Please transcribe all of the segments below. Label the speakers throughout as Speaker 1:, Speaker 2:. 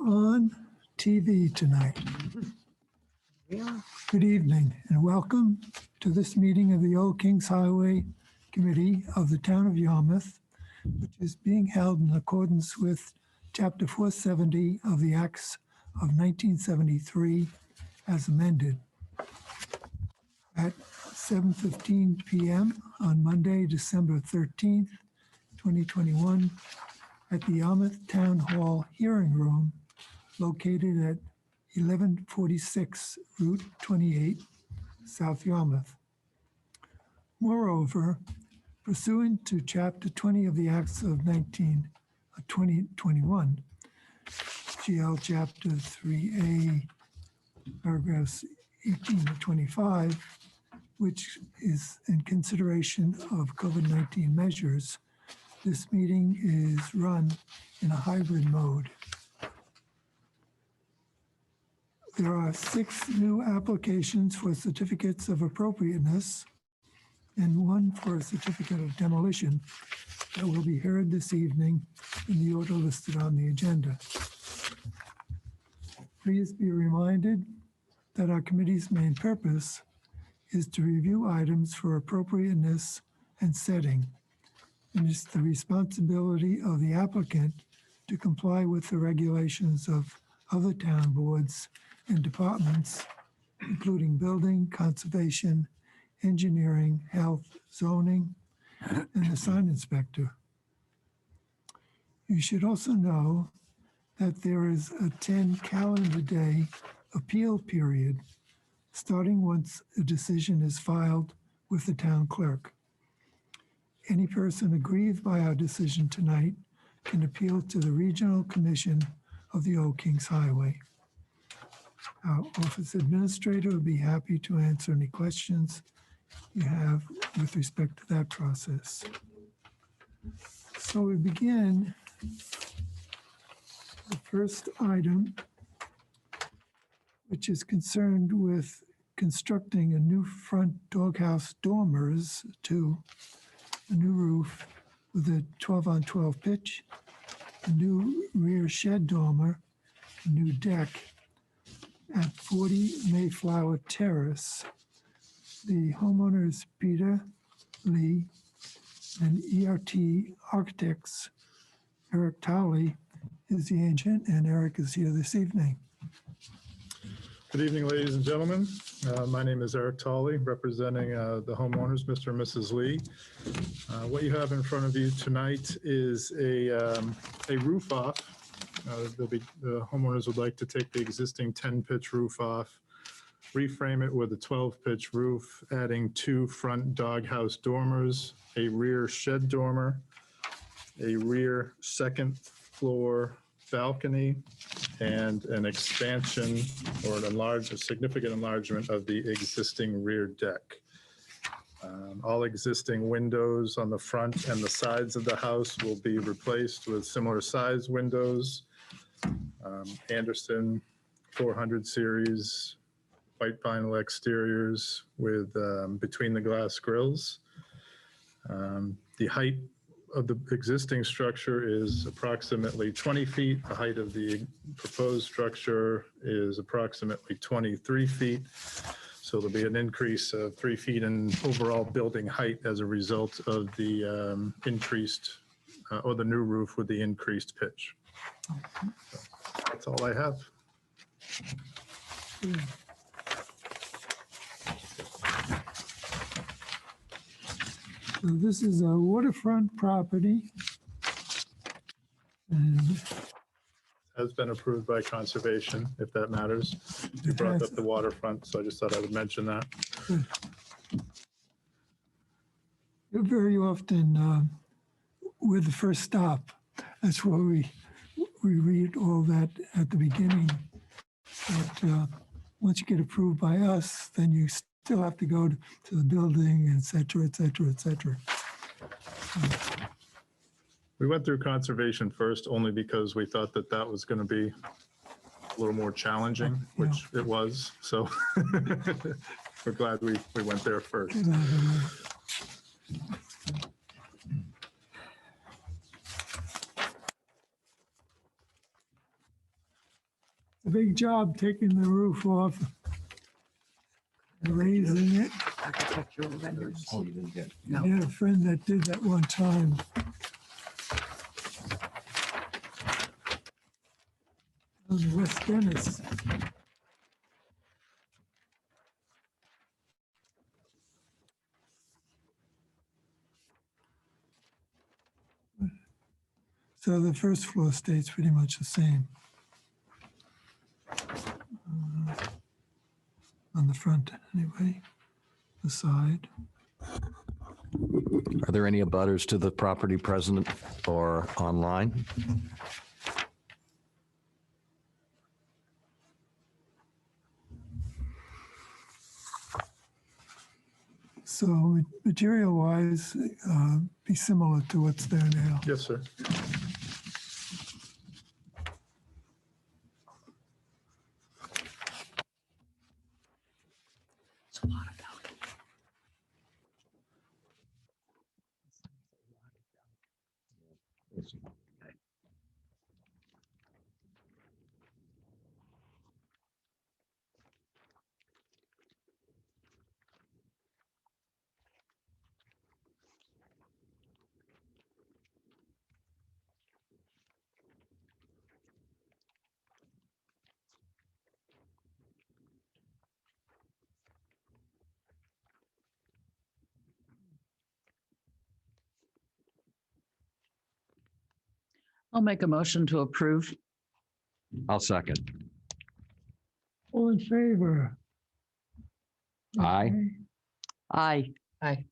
Speaker 1: on TV tonight.
Speaker 2: Yeah.
Speaker 1: Good evening and welcome to this meeting of the Old Kings Highway Committee of the Town of Yarmouth, which is being held in accordance with Chapter 470 of the Acts of 1973 as amended at 7:15 p.m. on Monday, December 13th, 2021 at the Yarmouth Town Hall Hearing Room located at 1146 Route 28, South Yarmouth. Moreover, pursuant to Chapter 20 of the Acts of 2021, GL Chapter 3A, paragraphs 18 to 25, which is in consideration of COVID-19 measures, this meeting is run in a hybrid mode. There are 6 new applications for certificates of appropriateness and 1 for a certificate of demolition that will be heard this evening in the order listed on the agenda. Please be reminded that our committee's main purpose is to review items for appropriateness and setting, and it's the responsibility of the applicant to comply with the regulations of other town boards and departments, including building, conservation, engineering, health, zoning, and the sign inspector. You should also know that there is a 10 calendar day appeal period starting once a decision is filed with the town clerk. Any person aggrieved by our decision tonight can appeal to the Regional Commission of the Old Kings Highway. Our office administrator will be happy to answer any questions you have with respect to that process. So we begin the first item, which is concerned with constructing a new front doghouse dormers to a new roof with a 12-on-12 pitch, a new rear shed dormer, a new deck at 40 Mayflower Terrace. The homeowners, Peter Lee and ERT Architects, Eric Tolley is the agent, and Eric is here this evening.
Speaker 3: Good evening, ladies and gentlemen. My name is Eric Tolley, representing the homeowners, Mr. and Mrs. Lee. What you have in front of you tonight is a roof off. The homeowners would like to take the existing 10-pitch roof off, reframe it with a 12-pitch roof, adding 2 front doghouse dormers, a rear shed dormer, a rear second floor balcony, and an expansion or a significant enlargement of the existing rear deck. All existing windows on the front and the sides of the house will be replaced with similar size windows. Anderson 400 series white vinyl exteriors with between the glass grills. The height of the existing structure is approximately 20 feet. The height of the proposed structure is approximately 23 feet. So there'll be an increase of 3 feet in overall building height as a result of the increased or the new roof with the increased pitch. So that's all I have.
Speaker 1: So this is a waterfront property, and
Speaker 3: Has been approved by conservation, if that matters. You brought up the waterfront, so I just thought I would mention that.
Speaker 1: very often we're the first stop. That's why we read all that at the beginning. But once you get approved by us, then you still have to go to the building, et cetera, et cetera, et cetera.
Speaker 3: We went through conservation first only because we thought that that was going to be a little more challenging, which it was. So we're glad we went there first.
Speaker 1: big job taking the roof off and raising it.
Speaker 2: Architectural vendors.
Speaker 1: I had a friend that did that one time. On West Dennis. So the first floor stays pretty much the same. On the front, anyway, the side.
Speaker 4: Are there any abutters to the property present or online?
Speaker 1: So material-wise, be similar to what's there now.
Speaker 3: Yes, sir.
Speaker 2: It's a lot of balcony.
Speaker 5: I'll make a motion to approve.
Speaker 4: I'll second.
Speaker 1: All in favor?
Speaker 4: Aye.
Speaker 1: Okay.
Speaker 5: Aye.
Speaker 2: Aye.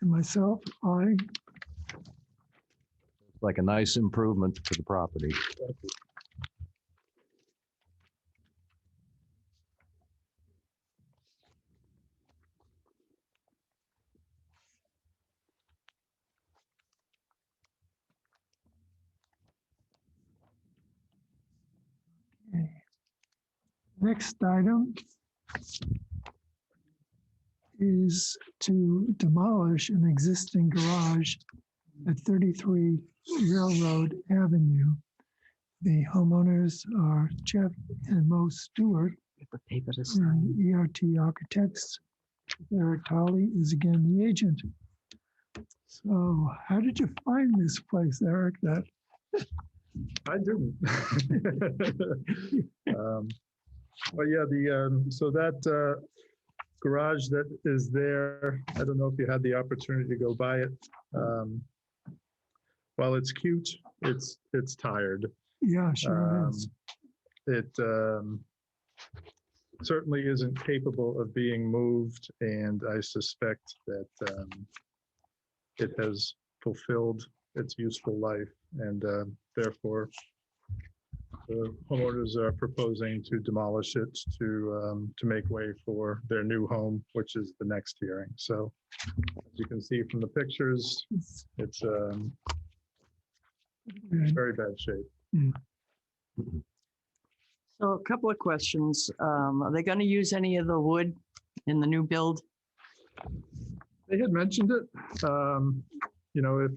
Speaker 1: And myself, aye.
Speaker 4: Like a nice improvement to the property.
Speaker 1: Okay. Next item is to demolish an existing garage at 33 Railroad Avenue. The homeowners are Jeff and Mo Stewart,
Speaker 5: Get the paper to sign.
Speaker 1: and ERT Architects. Eric Tolley is again the agent. So how did you find this place, Eric? That
Speaker 3: I didn't. Well, yeah, so that garage that is there, I don't know if you had the opportunity to go by it. While it's cute, it's tired.
Speaker 1: yeah, sure is.
Speaker 3: It certainly isn't capable of being moved, and I suspect that it has fulfilled its useful life, and therefore the homeowners are proposing to demolish it to make way for their new home, which is the next hearing. So as you can see from the pictures, it's
Speaker 1: Good.
Speaker 3: very bad shape.
Speaker 5: So a couple of questions. Are they going to use any of the wood in the new build?
Speaker 3: They had mentioned it. You know,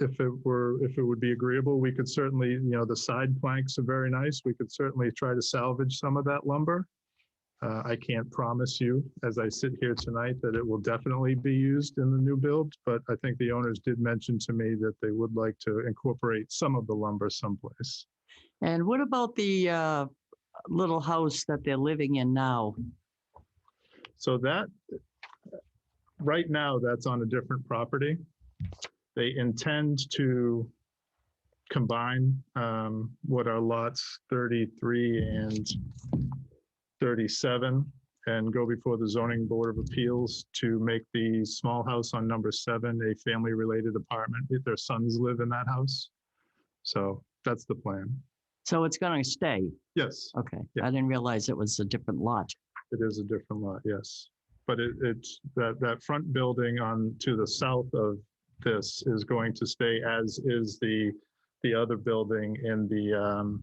Speaker 3: if it would be agreeable, we could certainly, you know, the side planks are very nice. We could certainly try to salvage some of that lumber. I can't promise you, as I sit here tonight, that it will definitely be used in the new build, but I think the owners did mention to me that they would like to incorporate some of the lumber someplace.
Speaker 5: And what about the little house that they're living in now?
Speaker 3: So that, right now, that's on a different property. They intend to combine what are lots 33 and 37 and go before the Zoning Board of Appeals to make the small house on number 7 a family-related apartment. Their sons live in that house. So that's the plan.
Speaker 5: So it's going to stay.
Speaker 3: Yes,
Speaker 5: Okay.
Speaker 3: Yeah.
Speaker 5: I didn't realize it was a different lot.
Speaker 3: it is a different lot, yes. But it's that front building on to the south of this is going to stay, as is the other building in the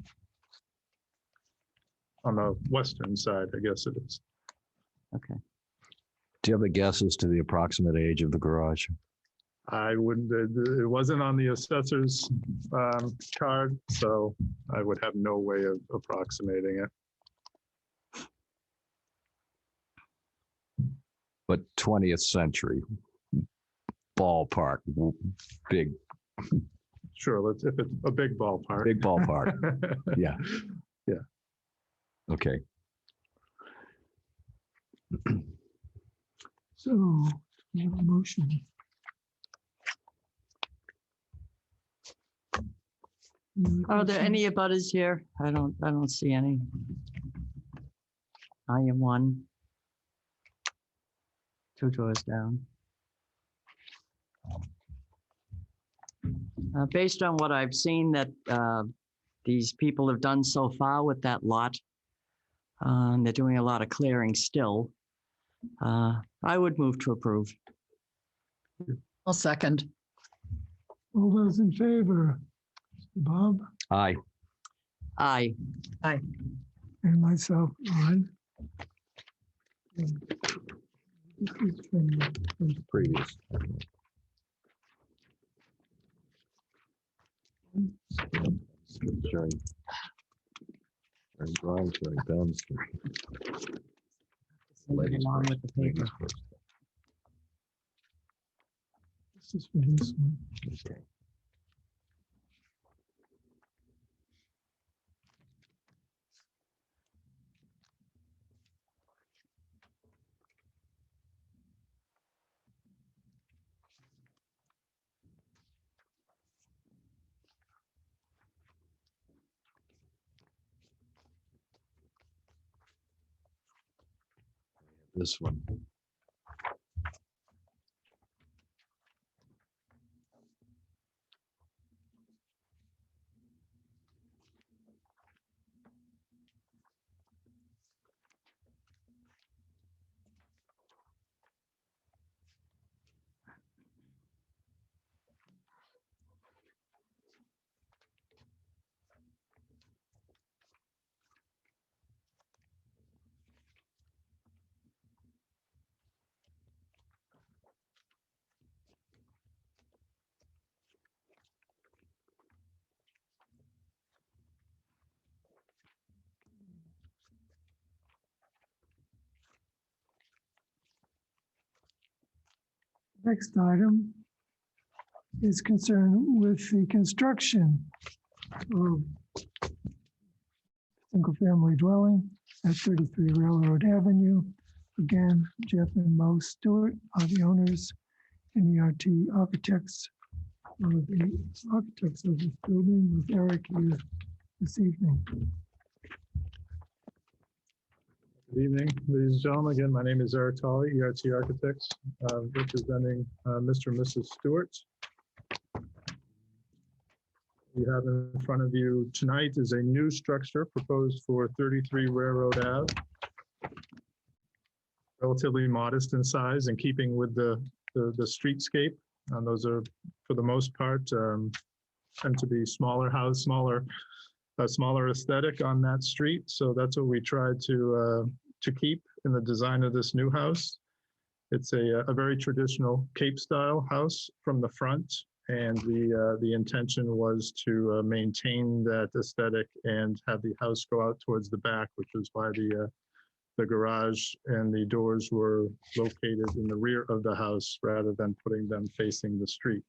Speaker 3: on the western side, I guess it is.
Speaker 5: Okay.
Speaker 4: Do you have a guess as to the approximate age of the garage?
Speaker 3: I wouldn't, it wasn't on the assessor's card, so I would have no way of approximating it.
Speaker 4: But 20th century ballpark, big,
Speaker 3: Sure, let's, if it's a big ballpark.
Speaker 4: big ballpark. Yeah.
Speaker 3: Yeah.
Speaker 4: Okay.
Speaker 1: So, we have a motion.
Speaker 5: Are there any abutters here? I don't see any. I am one. Two doors down. Based on what I've seen that these people have done so far with that lot, they're doing a lot of clearing still. I would move to approve.
Speaker 2: I'll second.
Speaker 1: All those in favor? Bob
Speaker 4: Aye.
Speaker 5: Aye.
Speaker 1: and myself, Ron. This is from
Speaker 4: Previous. Sharing drawings, sharing pens.
Speaker 5: Send it along with the paper.
Speaker 1: This is for this one.
Speaker 4: Okay. This one.
Speaker 1: Next item is concerned with the construction of single-family dwelling at 33 Railroad Avenue. Again, Jeff and Mo Stewart are the owners and ERT architects of the architects of this building, with Eric here this evening.
Speaker 3: Good evening, ladies and gentlemen. Again, my name is Eric Tolley, ERT Architects, representing Mr. and Mrs. Stewart. You have in front of you tonight is a new structure proposed for 33 Railroad Ave. Relatively modest in size and keeping with the streetscape. Those are, for the most part, tend to be smaller house, a smaller aesthetic on that street. So that's what we tried to keep in the design of this new house. It's a very traditional Cape style house from the front, and the intention was to maintain that aesthetic and have the house go out towards the back, which is why the garage and the doors were located in the rear of the house rather than putting them facing the street.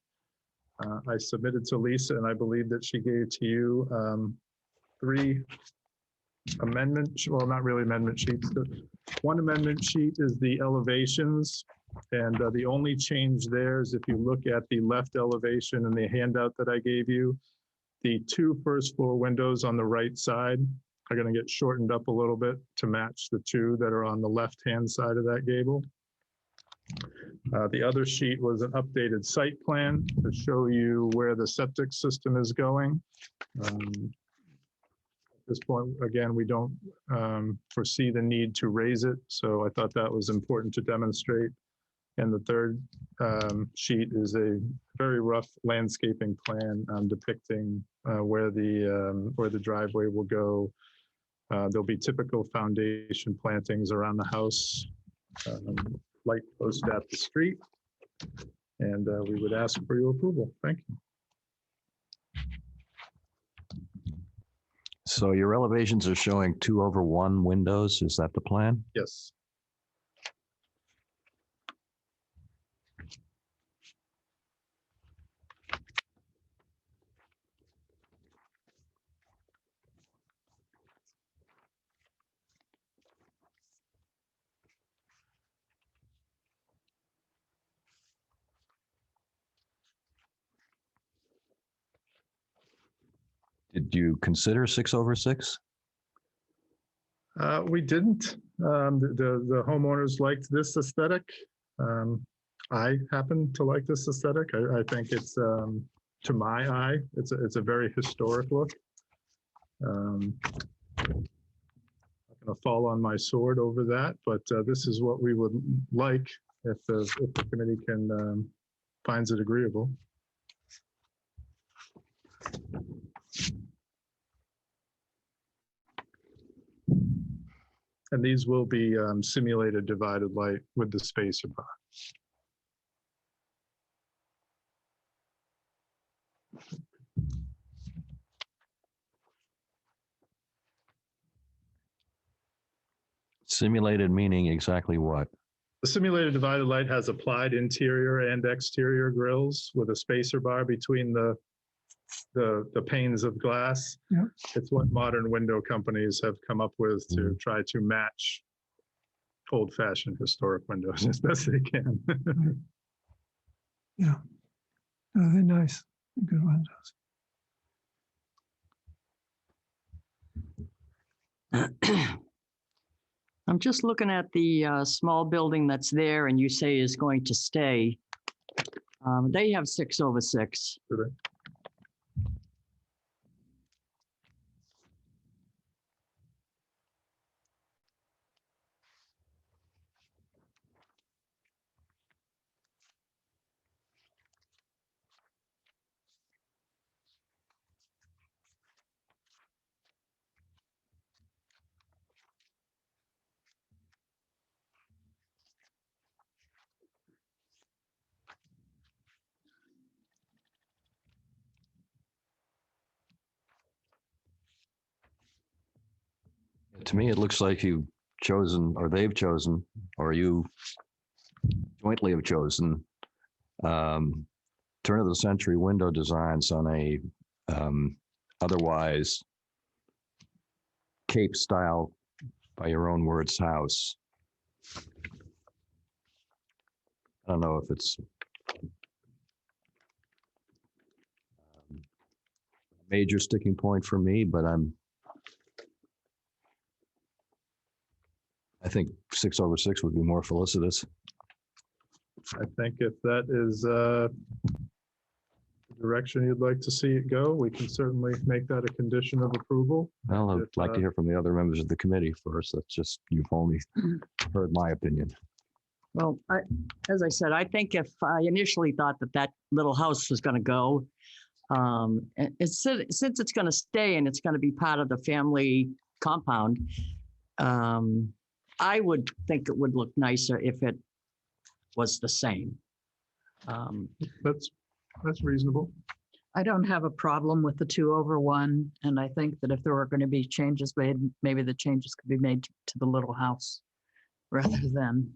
Speaker 3: I submitted to Lisa, and I believe that she gave to you 3 amendment, well, not really amendment sheets. The one amendment sheet is the elevations, and the only change there is if you look at the left elevation in the handout that I gave you, the 2 first floor windows on the right side are going to get shortened up a little bit to match the 2 that are on the left-hand side of that gable. The other sheet was an updated site plan to show you where the septic system is going. At this point, again, we don't foresee the need to raise it, so I thought that was important to demonstrate. And the third sheet is a very rough landscaping plan depicting where the driveway will go. There'll be typical foundation plantings around the house, light post at the street, And we would ask for your approval. Thank you.
Speaker 4: So your elevations are showing 2/1 windows. Is that the plan?
Speaker 3: Yes.
Speaker 4: Did you consider 6/6?
Speaker 3: We didn't. The homeowners liked this aesthetic. I happen to like this aesthetic. I think it's, to my eye, it's a very historic look. I'm going to fall on my sword over that, but this is what we would like if the committee can finds it agreeable. And these will be simulated divided light with the spacer bar.
Speaker 4: Simulated meaning exactly what?
Speaker 3: The simulated divided light has applied interior and exterior grills with a spacer bar between the panes of glass.
Speaker 1: Yeah.
Speaker 3: It's what modern window companies have come up with to try to match old-fashioned historic windows as best they can.
Speaker 1: Yeah. No, they're nice. They're good windows.
Speaker 5: I'm just looking at the small building that's there and you say is going to stay. They have 6/6.
Speaker 3: Do they?
Speaker 4: To me, it looks like you've chosen, or they've chosen, or you jointly have chosen turn of the century window designs on a otherwise Cape style, by your own words, house. I don't know if it's a major sticking point for me, but I think 6/6 would be more felicitous.
Speaker 3: I think if that is the direction you'd like to see it go, we can certainly make that a condition of approval.
Speaker 4: Well, I'd
Speaker 3: If,
Speaker 4: like to hear from the other members of the committee first. That's just, you've only heard my opinion.
Speaker 5: Well, as I said, I think if I initially thought that little house was going to go, since it's going to stay and it's going to be part of the family compound, I would think it would look nicer if it was the same.
Speaker 3: That's reasonable.
Speaker 2: I don't have a problem with the 2/1, and I think that if there were going to be changes made, maybe the changes could be made to the little house rather than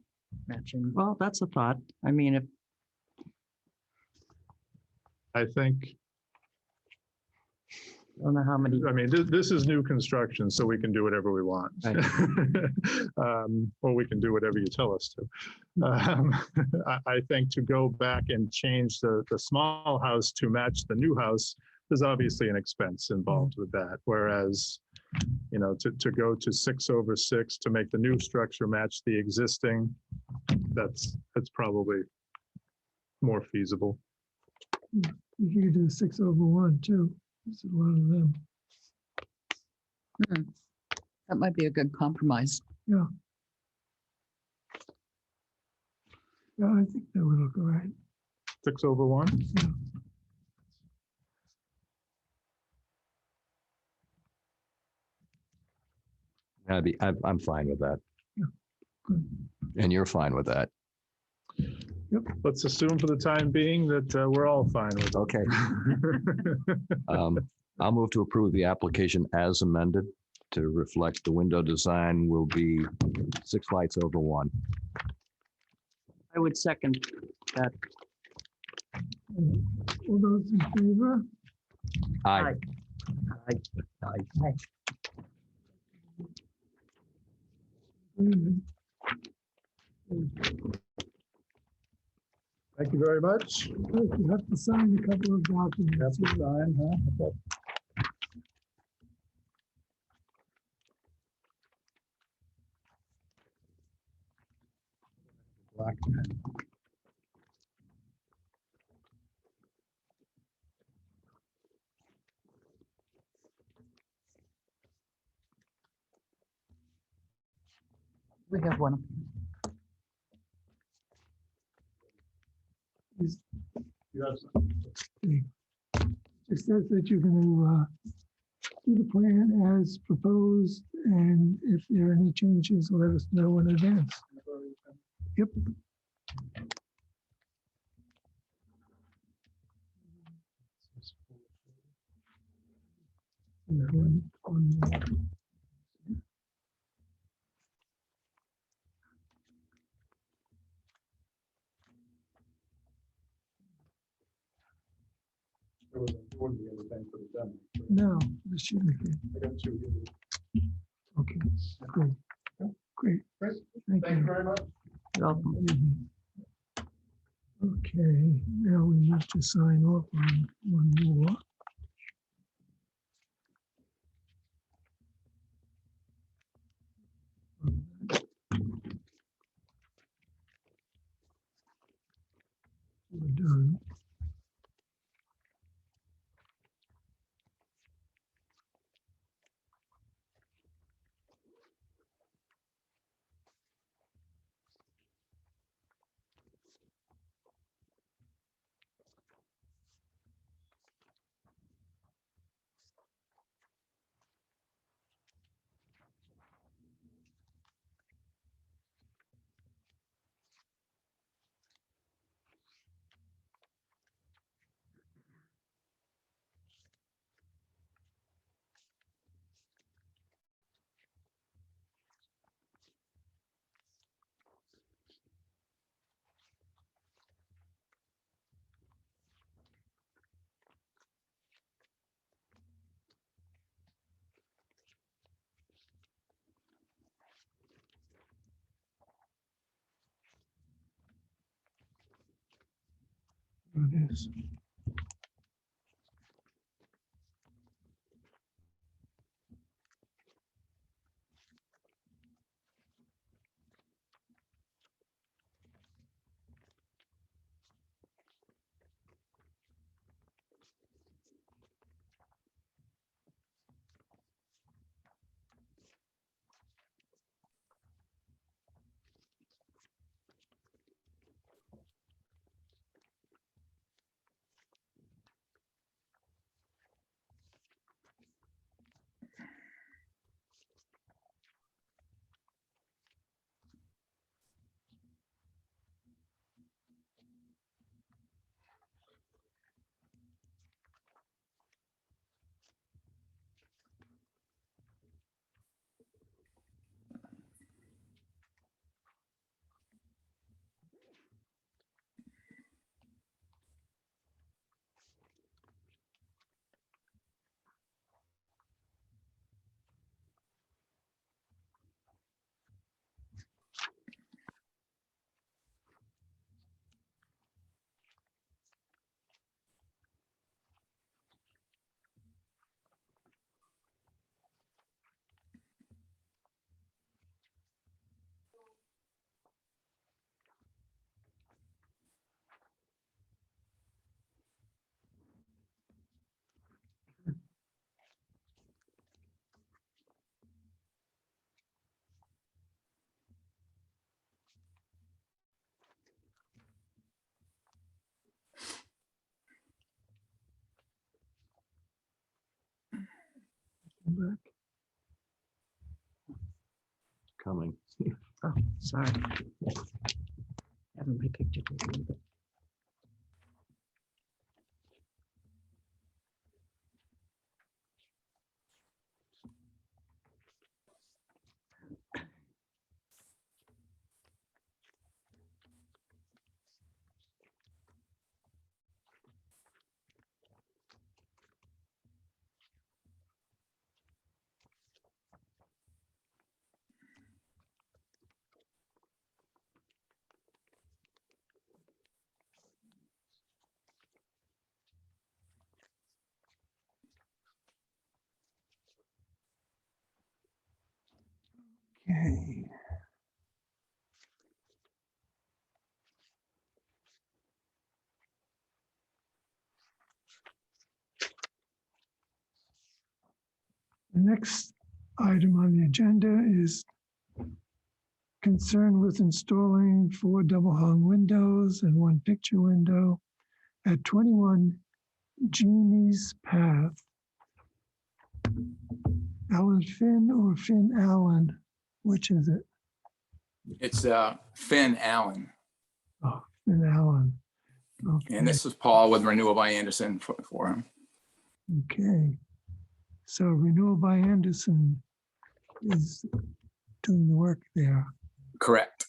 Speaker 2: matching.
Speaker 5: Well, that's a thought. I mean, if
Speaker 3: I think,
Speaker 5: I don't know how many.
Speaker 3: I mean, this is new construction, so we can do whatever we want.
Speaker 5: Right.
Speaker 3: Or we can do whatever you tell us to. I think to go back and change the small house to match the new house, there's obviously an expense involved with that. Whereas, you know, to go to 6/6 to make the new structure match the existing, that's probably more feasible.
Speaker 1: You could do 6/1 too. This is one of them.
Speaker 2: That might be a good compromise.
Speaker 1: Yeah. Yeah, I think that would look all right.
Speaker 3: 6/1?
Speaker 1: Yeah.
Speaker 4: I'm fine with that.
Speaker 1: Yeah, good.
Speaker 4: And you're fine with that.
Speaker 1: Yeah,
Speaker 3: Let's assume for the time being that we're all fine with it.
Speaker 4: Okay. I'll move to approve the application as amended to reflect the window design will be 6 lights over 1.
Speaker 5: I would second that.
Speaker 1: All those in favor?
Speaker 4: Aye.
Speaker 1: Agreement.
Speaker 3: Thank you very much.
Speaker 1: Right, you have to sign a couple of documents.
Speaker 3: Have to sign, huh? Okay. Black pen.
Speaker 2: We have one.
Speaker 3: You have some.
Speaker 1: It says that you're going to do the plan as proposed, and if there are any changes, let us know in advance. Yep. There's one more.
Speaker 3: There wouldn't be anything for the demo.
Speaker 1: No, this shouldn't be.
Speaker 3: I got two here.
Speaker 1: Okay, great. Great.
Speaker 3: Great.
Speaker 1: Thank
Speaker 3: Thank you
Speaker 1: you.
Speaker 3: very much.
Speaker 2: You're welcome.
Speaker 1: Okay, now we need to sign off on one more. We're done. There it is. Back.
Speaker 4: Coming.
Speaker 2: Oh, sorry. Having my picture taken, but
Speaker 1: Okay. The next item on the agenda is concern with installing 4 double hung windows and 1 picture window at 21 Jeannie's Path. Alan Finn or Finn Allen? Which is it?
Speaker 6: It's Finn Allen,
Speaker 1: Oh, Finn Allen. Okay.
Speaker 6: and this is Paul with Renewal by Anderson for him.
Speaker 1: Okay. So Renewal by Anderson is doing the work there.
Speaker 6: Correct.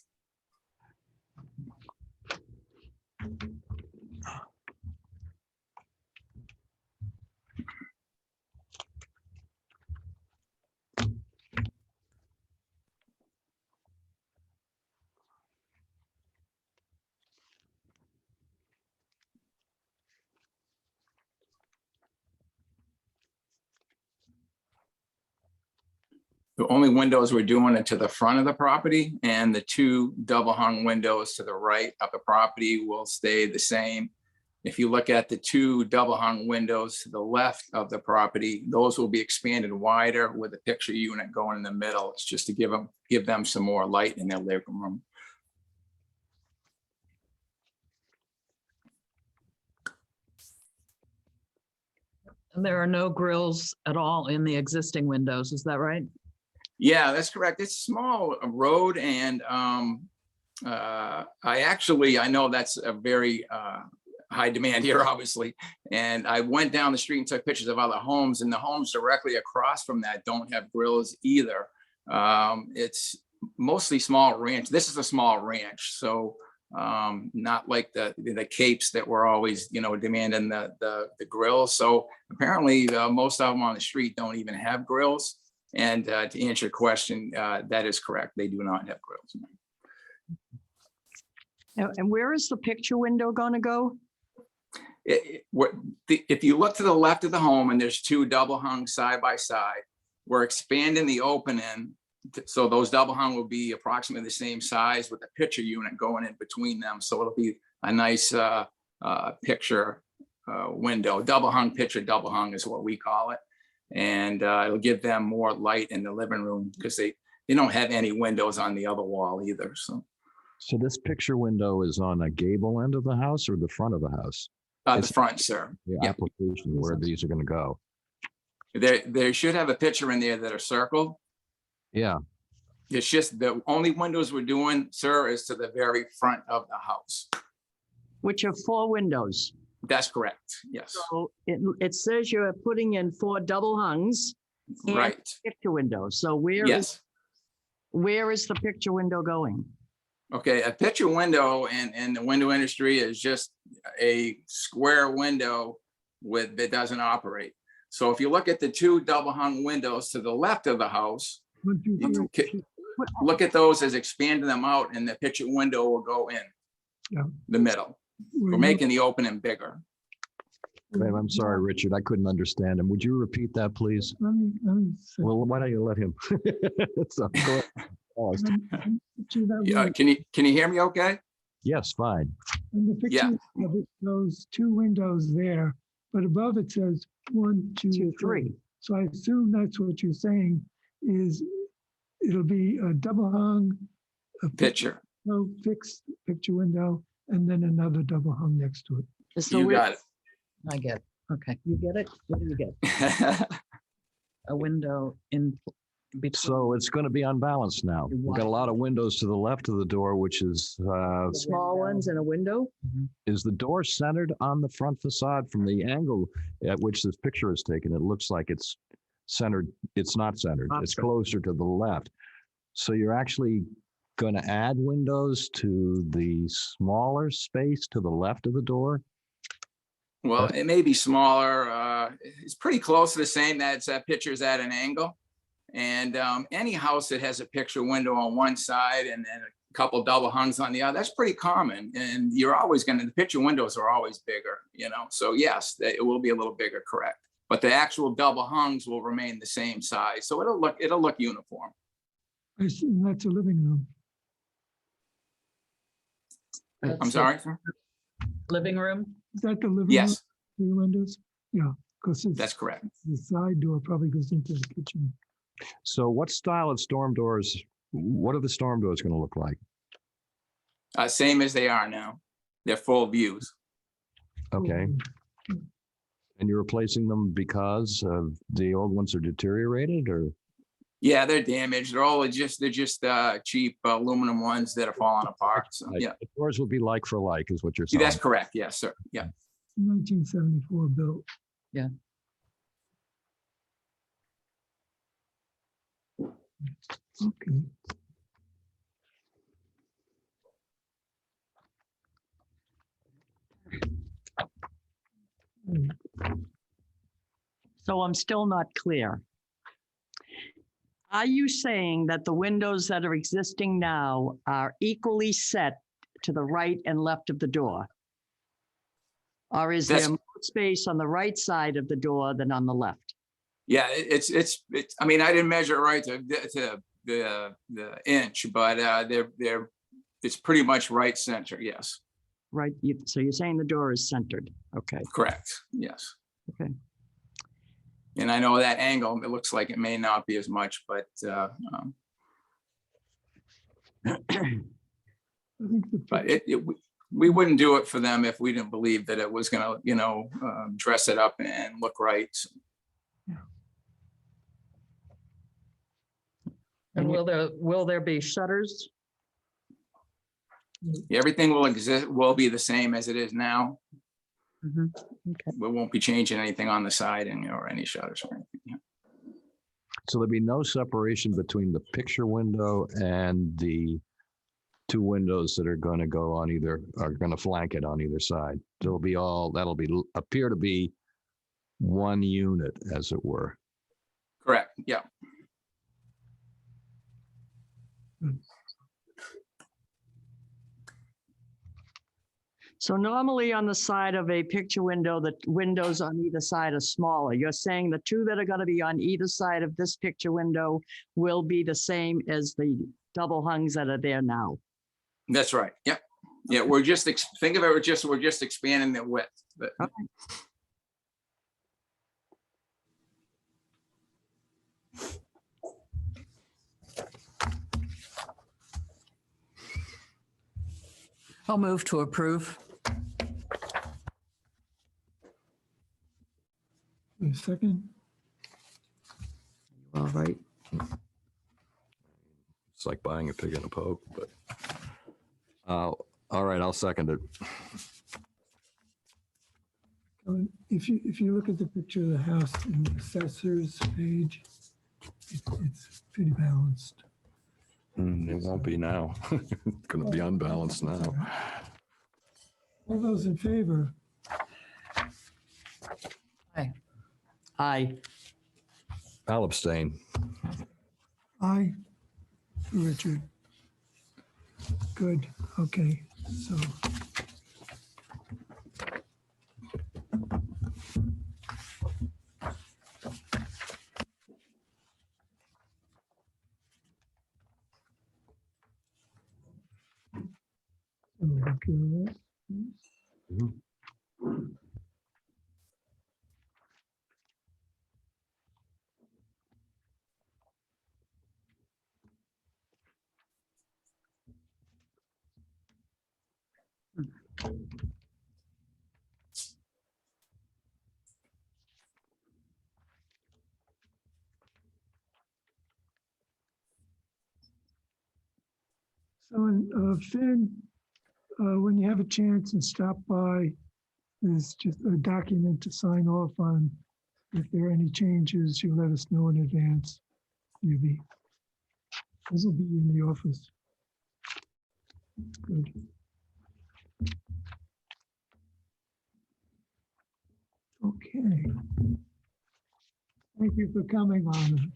Speaker 6: The only windows we're doing are to the front of the property, and the 2 double hung windows to the right of the property will stay the same. If you look at the 2 double hung windows to the left of the property, those will be expanded wider with a picture unit going in the middle. It's just to give them some more light in their living room.
Speaker 2: and there are no grills at all in the existing windows, is that right?
Speaker 6: Yeah, that's correct. It's a small road, and I know that's a very high demand here, obviously. And I went down the street and took pictures of other homes, and the homes directly across from that don't have grills either. It's mostly small ranch. This is a small ranch, so not like the capes that were always, demanding the grills. So apparently, most of them on the street don't even have grills. And to answer your question, that is correct. They do not have grills.
Speaker 5: And where is the picture window going to go?
Speaker 6: If you look to the left of the home and there's 2 double hung side by side, we're expanding the opening. So those double hung will be approximately the same size with a picture unit going in between them. So it'll be a nice picture window. Double hung picture, double hung is what we call it. And it'll give them more light in the living room because they don't have any windows on the other wall either.
Speaker 4: So this picture window is on a gable end of the house or the front of the house?
Speaker 6: The front, sir.
Speaker 4: The
Speaker 6: Yeah.
Speaker 4: application where these are going to go.
Speaker 6: They should have a picture in there that are circled.
Speaker 4: Yeah.
Speaker 6: It's just the only windows we're doing, sir, is to the very front of the house.
Speaker 5: Which are 4 windows.
Speaker 6: That's correct. Yes.
Speaker 5: So it says you're putting in 4 double hungs and
Speaker 6: Right.
Speaker 5: picture windows. So
Speaker 6: Yes.
Speaker 5: where is the picture window going?
Speaker 6: Okay. A picture window in the window industry is just a square window that doesn't operate. So if you look at the 2 double hung windows to the left of the house,
Speaker 1: 1, 2, 3.
Speaker 6: look at those as expanding them out, and the picture window will go in the middle. We're making the opening bigger.
Speaker 4: Wait, I'm sorry, Richard. I couldn't understand him. Would you repeat that, please?
Speaker 1: Let me say-
Speaker 4: Well, why don't you let him? So, go ahead. Oh,
Speaker 1: let me put you that
Speaker 6: Yeah.
Speaker 1: way.
Speaker 6: Can you hear me okay?
Speaker 4: yes, fine.
Speaker 1: In the picture, of it shows 2 windows there, but above it says 1, 2,
Speaker 5: 2,
Speaker 1: 3.
Speaker 5: 3.
Speaker 1: So I assume that's what you're saying is it'll be a double hung, a
Speaker 6: Picture.
Speaker 1: fixed picture window, and then another double hung next to it.
Speaker 5: So
Speaker 6: You
Speaker 5: where-
Speaker 6: got
Speaker 2: I get it. Okay.
Speaker 5: You get it? What do you get?
Speaker 2: A window in between-
Speaker 4: So it's going to be unbalanced now. We've got a lot of windows to the left of the door, which is
Speaker 2: Small ones and a window?
Speaker 4: the door centered on the front facade from the angle at which this picture is taken? It looks like it's centered. It's not centered. It's
Speaker 2: Opposite.
Speaker 4: closer to the left. So you're actually going to add windows to the smaller space to the left of the door?
Speaker 6: Well, it may be smaller. It's pretty close to the same. That picture's at an angle. And any house that has a picture window on one side and then a couple double hungs on the other, that's pretty common. And you're always the picture windows are always bigger, So yes, it will be a little bigger, correct. But the actual double hungs will remain the same size. So it'll look uniform.
Speaker 1: I assume that's a living room.
Speaker 6: I'm sorry, sir?
Speaker 2: Living room?
Speaker 1: Is that the living room?
Speaker 6: Yes,
Speaker 1: Three windows? Yeah, because
Speaker 6: that's correct.
Speaker 1: the side door probably goes into the kitchen.
Speaker 4: So what style of storm doors, what are the storm doors going to look like?
Speaker 6: Same as they are now. They're full views.
Speaker 4: Okay. And you're replacing them because the old ones are deteriorated, or?
Speaker 6: Yeah, they're damaged. They're just cheap aluminum ones that are falling apart. So, yeah,
Speaker 4: The doors will be like for like is what you're
Speaker 6: that's
Speaker 4: saying.
Speaker 6: correct. Yes, sir. Yeah.
Speaker 1: 1974 built.
Speaker 2: Yeah.
Speaker 1: Okay.
Speaker 5: So I'm still not clear. Are you saying that the windows that are existing now are equally set to the right and left of the door? Or is there
Speaker 6: That's-
Speaker 5: more space on the right side of the door than on the left?
Speaker 6: Yeah, it's. I mean, I didn't measure it right to the inch, but it's pretty much right center. Yes,
Speaker 5: Right, so you're saying the door is centered, okay.
Speaker 6: correct. Yes.
Speaker 5: Okay.
Speaker 6: And I know that angle, it looks like it may not be as much, but
Speaker 1: I think the
Speaker 6: but we wouldn't do it for them if we didn't believe that it was gonna, dress it up and look right.
Speaker 2: And will there be shutters?
Speaker 6: Everything will be the same as it is now.
Speaker 2: Mhm. Okay.
Speaker 6: We won't be changing anything on the side or any shutters or anything. Yeah.
Speaker 4: So there'll be no separation between the picture window and the two windows that are going to go on are going to flank it on either side. That'll appear to be one unit, as it were.
Speaker 6: Correct. Yeah.
Speaker 5: So normally on the side of a picture window, the windows on either side are smaller. You're saying the two that are going to be on either side of this picture window will be the same as the double hungs that are there now?
Speaker 6: That's right. Yeah. Yeah. We're just, think of it, we're just expanding the width. But
Speaker 5: Okay.
Speaker 2: I'll move to approve.
Speaker 1: A second.
Speaker 5: All right.
Speaker 4: It's like buying a pig in a poke, but. All right, I'll second it.
Speaker 1: If you look at the picture of the house in the assessor's page, it's pretty balanced.
Speaker 4: It won't be now. It's going to be unbalanced now.
Speaker 1: All those in favor?
Speaker 2: Aye.
Speaker 5: Aye.
Speaker 4: I'll abstain.
Speaker 1: Aye. Richard. Good, okay, so. Okay, So, Finn, when you have a chance and stop by, there's just a document to sign off on. If there are any changes, you let us know in advance. This will be in the office. Good. Okay. Thank you for coming on.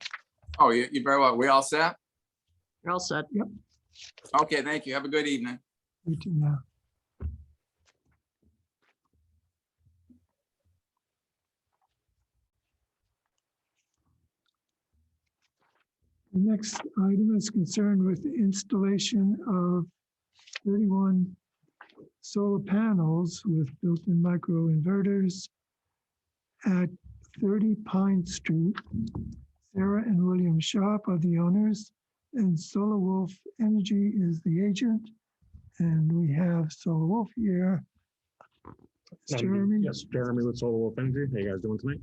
Speaker 6: Oh, you're very well. We all set?
Speaker 5: You're all set.
Speaker 6: Okay, thank you. Have a good evening.
Speaker 1: You too now. The next item is concerned with the installation of 31 solar panels with built-in microinverters at 30 Pine Street. Sarah and William Sharp are the owners, and Solar Wolf Energy is the agent. And we have Solar Wolf here. Jeremy,
Speaker 7: Yes, Jeremy with Solar Wolf Energy. How you guys doing tonight?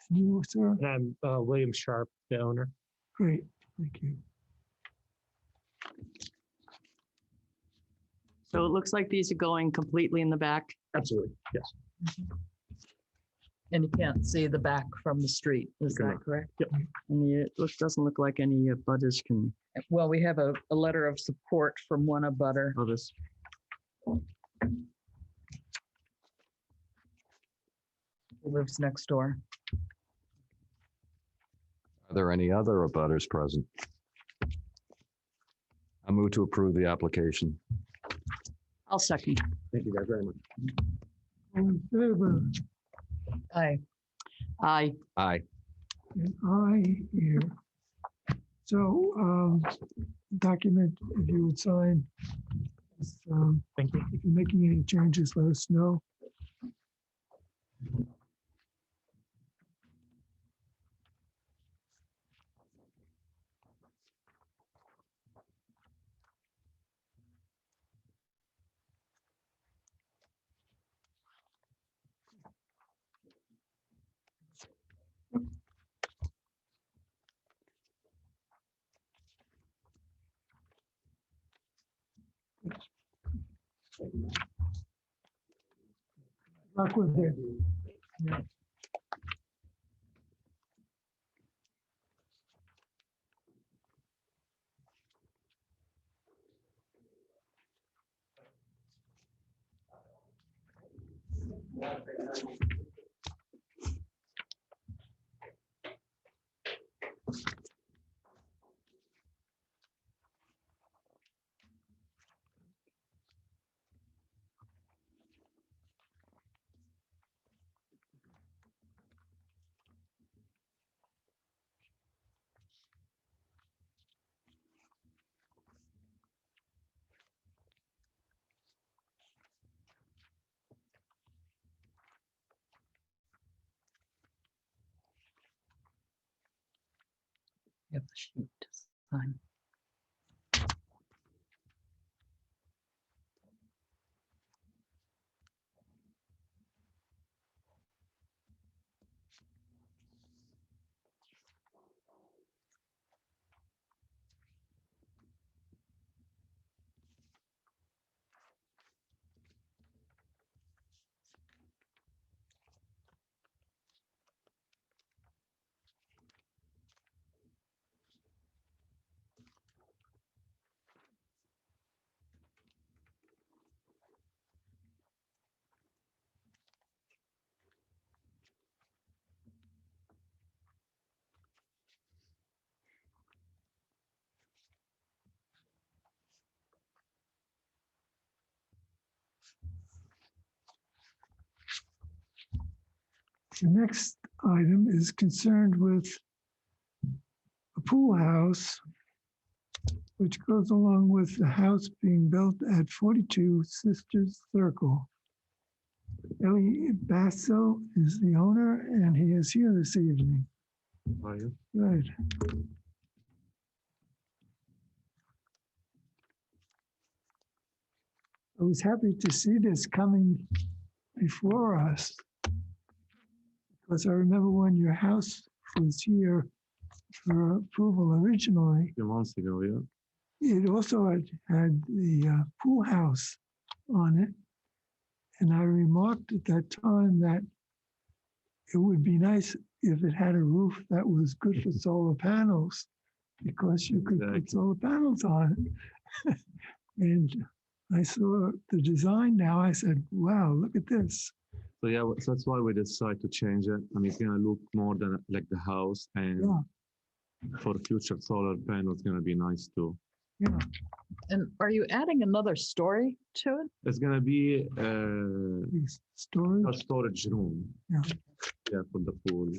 Speaker 1: you, sir?
Speaker 7: And I'm William Sharp, the owner.
Speaker 1: Great, thank you.
Speaker 5: So it looks like these are going completely in the back.
Speaker 7: Absolutely, yes.
Speaker 2: And you can't see the back from the street, is
Speaker 7: You
Speaker 2: that
Speaker 7: cannot.
Speaker 2: correct?
Speaker 7: Yep.
Speaker 5: And doesn't look like any butters can,
Speaker 2: Well, we have a letter of support from one abutter.
Speaker 5: oh, this.
Speaker 2: Who lives next door.
Speaker 4: Are there any other abutters present? I move to approve the application.
Speaker 5: I'll second.
Speaker 7: Thank you guys very much.
Speaker 1: All in favor?
Speaker 2: Aye.
Speaker 5: Aye.
Speaker 4: Aye.
Speaker 1: And I here. So, document, if you would sign.
Speaker 7: Thank you.
Speaker 1: If you're making any changes, let us know. Luck with it.
Speaker 2: You have the sheet to sign.
Speaker 1: The next item is concerned with a pool house, which goes along with the house being built at 42 Sisters Circle. Ellie Basso is the owner, and he is here this evening.
Speaker 7: Are you?
Speaker 1: Good. I was happy to see this coming before us, because I remember when your house was here for approval originally.
Speaker 7: A few months ago, yeah.
Speaker 1: it also had the pool house on it. And I remarked at that time that it would be nice if it had a roof that was good for solar panels, because you could put
Speaker 7: Exactly.
Speaker 1: solar panels on it. And I saw the design now. I said, wow, look at this.
Speaker 7: So yeah, so that's why we decided to change it. I mean, it's gonna look more than like the house, and
Speaker 1: Yeah,
Speaker 7: for future solar panel, it's gonna be nice too.
Speaker 1: yeah.
Speaker 2: And are you adding another story to it?
Speaker 7: It's gonna be
Speaker 1: These storage.
Speaker 7: a storage room.
Speaker 1: Yeah.
Speaker 7: Yeah, for the pool.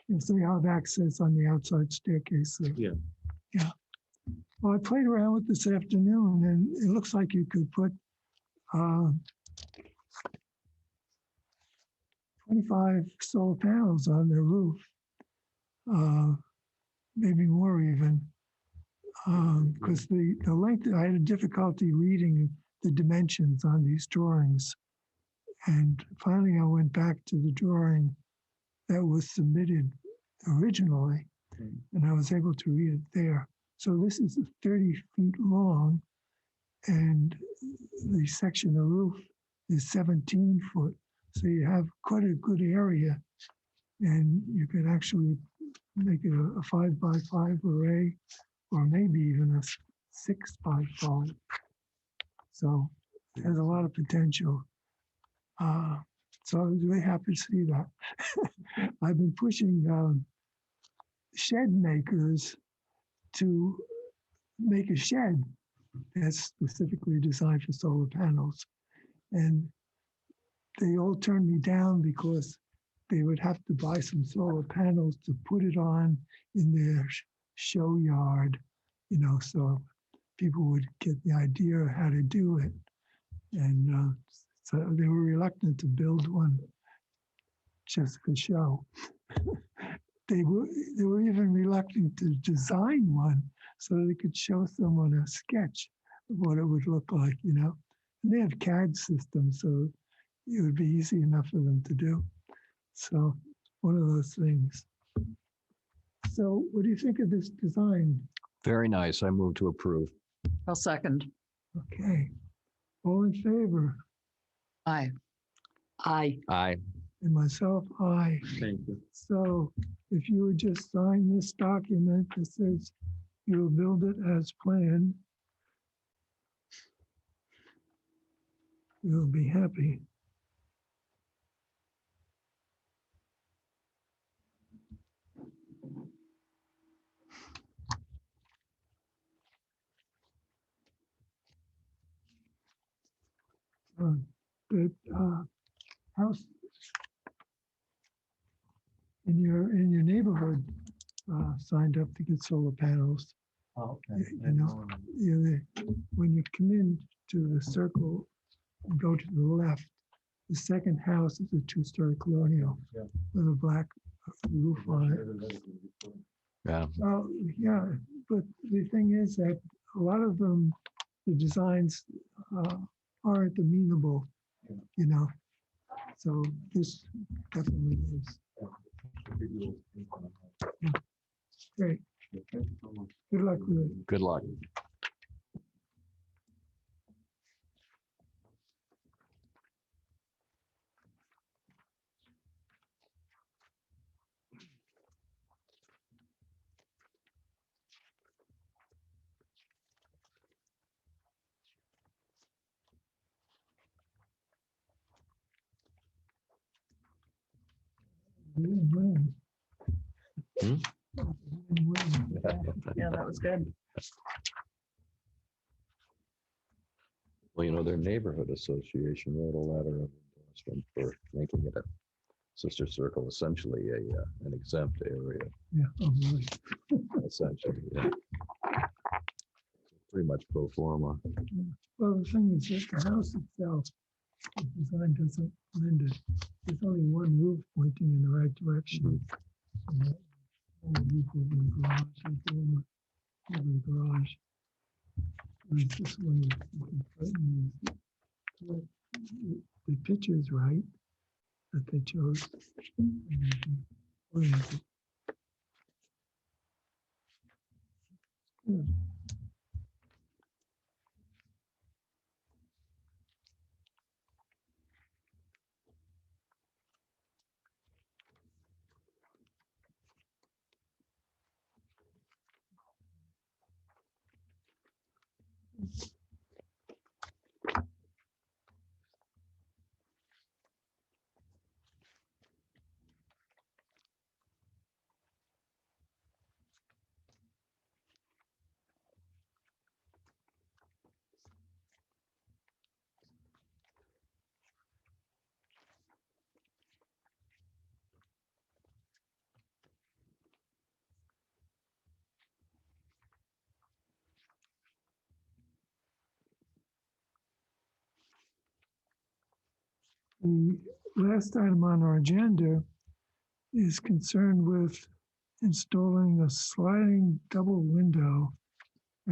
Speaker 1: And so you have access on the outside staircase. So,
Speaker 7: Yeah.
Speaker 1: yeah. Well, I played around with this afternoon, and it looks like you could put 25 solar panels on the roof, maybe more even, because the length, I had a difficulty reading the dimensions on these drawings. And finally, I went back to the drawing that was submitted originally, and I was able to read it there. So this is 30 feet long, and the section of roof is 17 foot. So you have quite a good area, and you could actually make it a 5x5 array, or maybe even a 6x5. So it has a lot of potential. So I was very happy to see that. I've been pushing shed makers to make a shed that's specifically designed for solar panels. And they all turned me down because they would have to buy some solar panels to put it on in their show yard, so people would get the idea of how to do it. And so they were reluctant to build one just for show. They were even reluctant to design one so they could show someone a sketch of what it would look like, And they have CAD systems, so it would be easy enough for them to do. So one of those things. So what do you think of this design?
Speaker 4: Very nice. I move to approve.
Speaker 2: I'll second.
Speaker 1: Okay. All in favor?
Speaker 2: Aye.
Speaker 5: Aye.
Speaker 4: Aye.
Speaker 1: And myself, aye.
Speaker 7: Thank you.
Speaker 1: So if you would just sign this document that says you will build it as planned, we'll be happy. The house in your neighborhood signed up to get solar panels.
Speaker 7: Oh,
Speaker 1: When you come in to the circle and go to the left, the second house is a two-story colonial with a black roof on it.
Speaker 4: Yeah.
Speaker 1: Well, yeah, but the thing is that a lot of them, the designs aren't amenable, So this definitely is. Great. Good luck with it.
Speaker 4: Good luck.
Speaker 1: Win-win.
Speaker 4: Hmm?
Speaker 1: Win-win.
Speaker 2: Yeah, that was good.
Speaker 4: Well, their neighborhood association wrote a letter of endorsement for making it a sister circle, essentially an exempt area,
Speaker 1: Yeah, oh, really.
Speaker 4: essentially. Yeah. Pretty much pro forma.
Speaker 1: Well, the thing is that the house itself, the design doesn't lend it. There's only one roof pointing in the right direction. And that whole roof over the garage, over the garage. Whereas this one is you can frighten you. The picture is right that they chose. Where is it? Good. The last item on our agenda is concerned with installing a sliding double window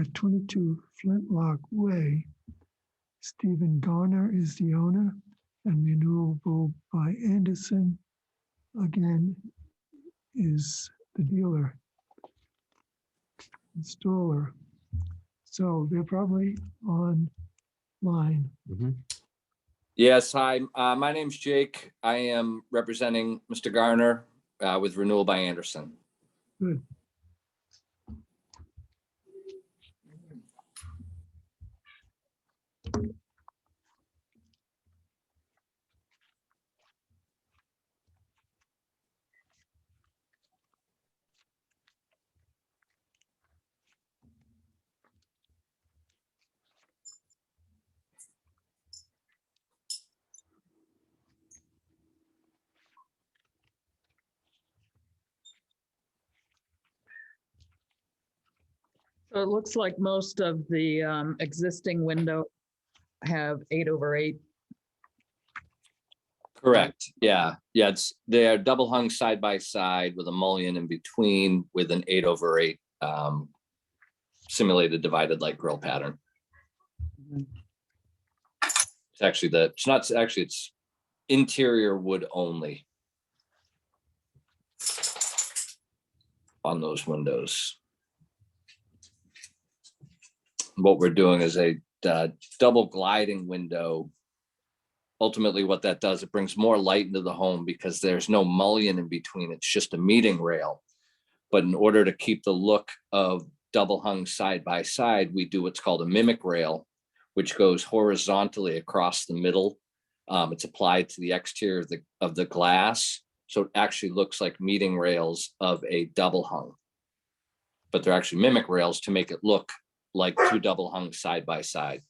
Speaker 1: at 22 Flintlock Way. Stephen Garner is the owner and renewable by Anderson, again, is the dealer, installer. So they're probably online.
Speaker 8: Yes, hi, my name's Jake. I am representing Mr. Garner with Renewal by Anderson.
Speaker 1: Good.
Speaker 2: So it looks like most of the existing window have 8/8.
Speaker 8: Correct, yeah, they're double hung side by side with a mullion in between with an 8/8 simulated divided light grill pattern. It's actually it's interior wood only on those windows. What we're doing is a double gliding window. Ultimately, what that does, it brings more light into the home because there's no mullion in between. It's just a meeting rail. But in order to keep the look of double hung side by side, we do what's called a mimic rail, which goes horizontally across the middle. It's applied to the exterior of the glass. So it actually looks like meeting rails of a double hung. But they're actually mimic rails to make it look like two double hung side by side.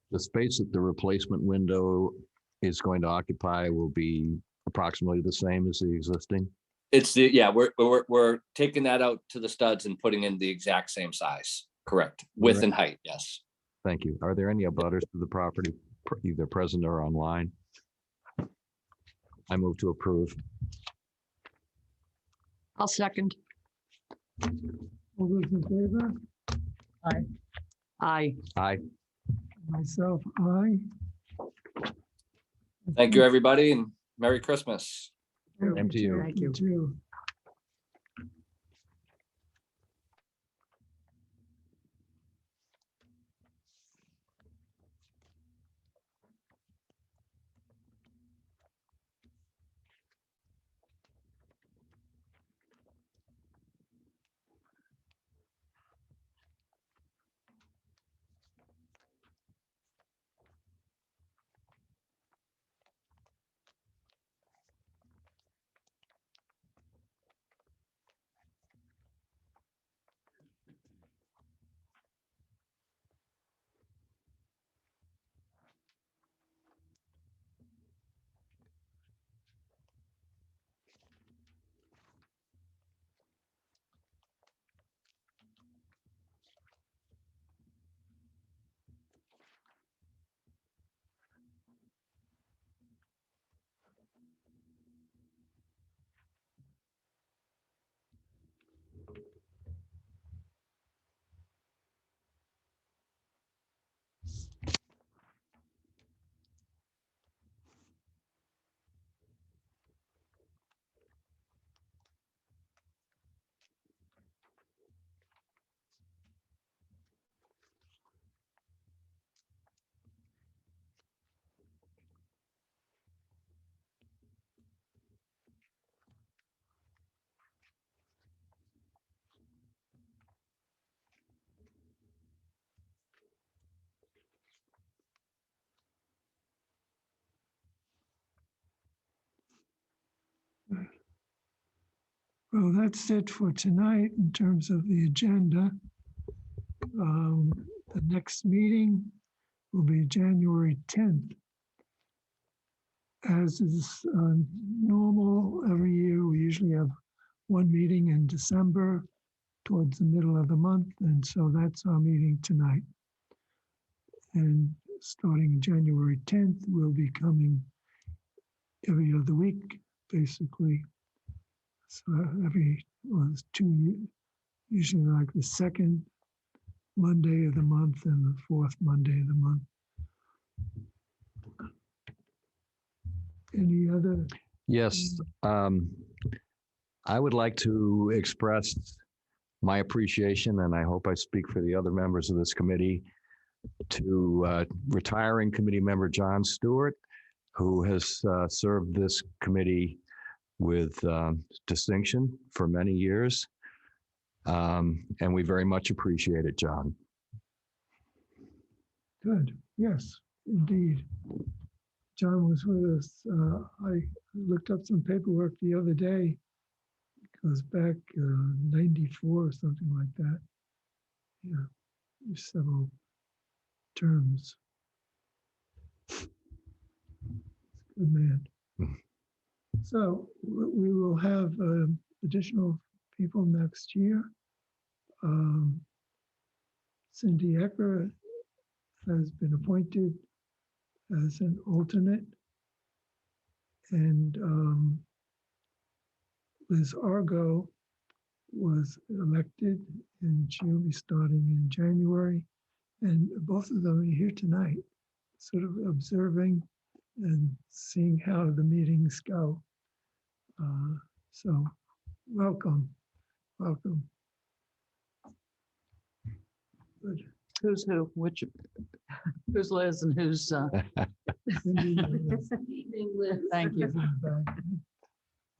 Speaker 4: The space that the replacement window is going to occupy will be approximately the same as the existing?
Speaker 8: It's we're taking that out to the studs and putting in the exact same size. Correct. Width and height, yes.
Speaker 4: Thank you. Are there any abutters to the property, either present or online? I move to approve.
Speaker 5: I'll second.
Speaker 1: All those in favor?
Speaker 5: Aye.
Speaker 4: Aye.
Speaker 1: Myself, aye.
Speaker 8: Thank you, everybody, and Merry Christmas.
Speaker 4: Same to you.
Speaker 5: Thank you.
Speaker 1: Too. Well, that's it for tonight in terms of the agenda. The next meeting will be January 10th. As is normal, every year we usually have one meeting in December towards the middle of the month, and so that's our meeting tonight. And starting January 10th, we'll be coming every other week, basically. So every, well, it's usually like the second Monday of the month and the fourth Monday of the month. Any other?
Speaker 4: Yes, I would like to express my appreciation, and I hope I speak for the other members of this committee, to retiring committee member John Stewart, who has served this committee with distinction for many years. And we very much appreciate it, John.
Speaker 1: Good, yes, indeed. John was with us. I looked up some paperwork the other day. It goes back 94 or something like that. Yeah, several terms. Good man. So we will have additional people next year. Cindy Ecker has been appointed as an alternate, and Liz Argo was elected, and she'll be starting in January. And both of them are here tonight, sort of observing and seeing how the meetings go. So welcome, welcome. Good.
Speaker 2: Who's who? Who's Liz and who's?
Speaker 1: Cindy, Liz,
Speaker 9: Evening, Liz.
Speaker 2: Thank you.
Speaker 1: back.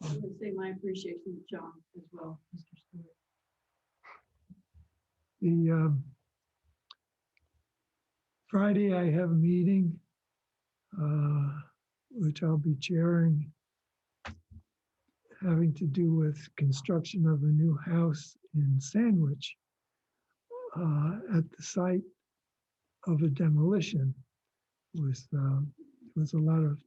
Speaker 9: I would say my appreciation to John as well, Mr. Stewart.
Speaker 1: The Friday, I have a meeting, which I'll be chairing, having to do with construction of a new house in Sandwich at the site of a demolition. Was a lot of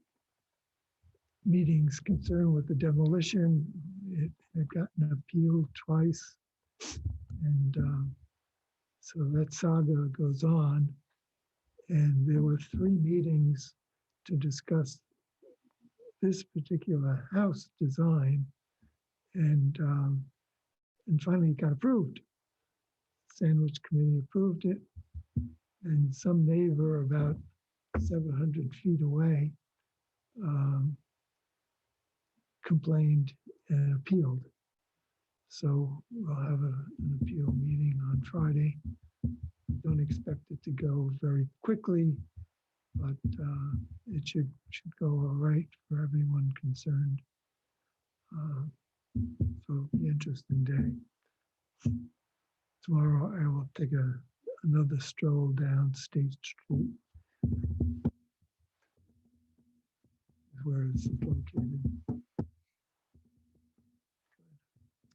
Speaker 1: meetings concerned with the demolition. It had gotten appealed twice, and so that saga goes on. And there were 3 meetings to discuss this particular house design, and finally it got approved. Sandwich Committee approved it, and some neighbor about 700 feet away complained and appealed. So we'll have an appeal meeting on Friday. Don't expect it to go very quickly, but it should go all right for everyone concerned. So it'll be an interesting day. Tomorrow I will take another stroll down State Street, where it's located.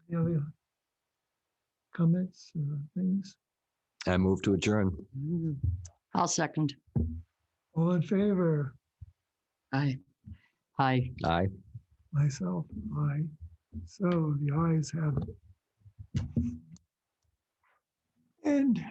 Speaker 1: Any other comments or things?
Speaker 4: I move to adjourn.
Speaker 5: I'll second.
Speaker 1: All in favor?
Speaker 2: Aye.
Speaker 5: Aye.
Speaker 4: Aye.
Speaker 1: Myself, aye. So the ayes have it. And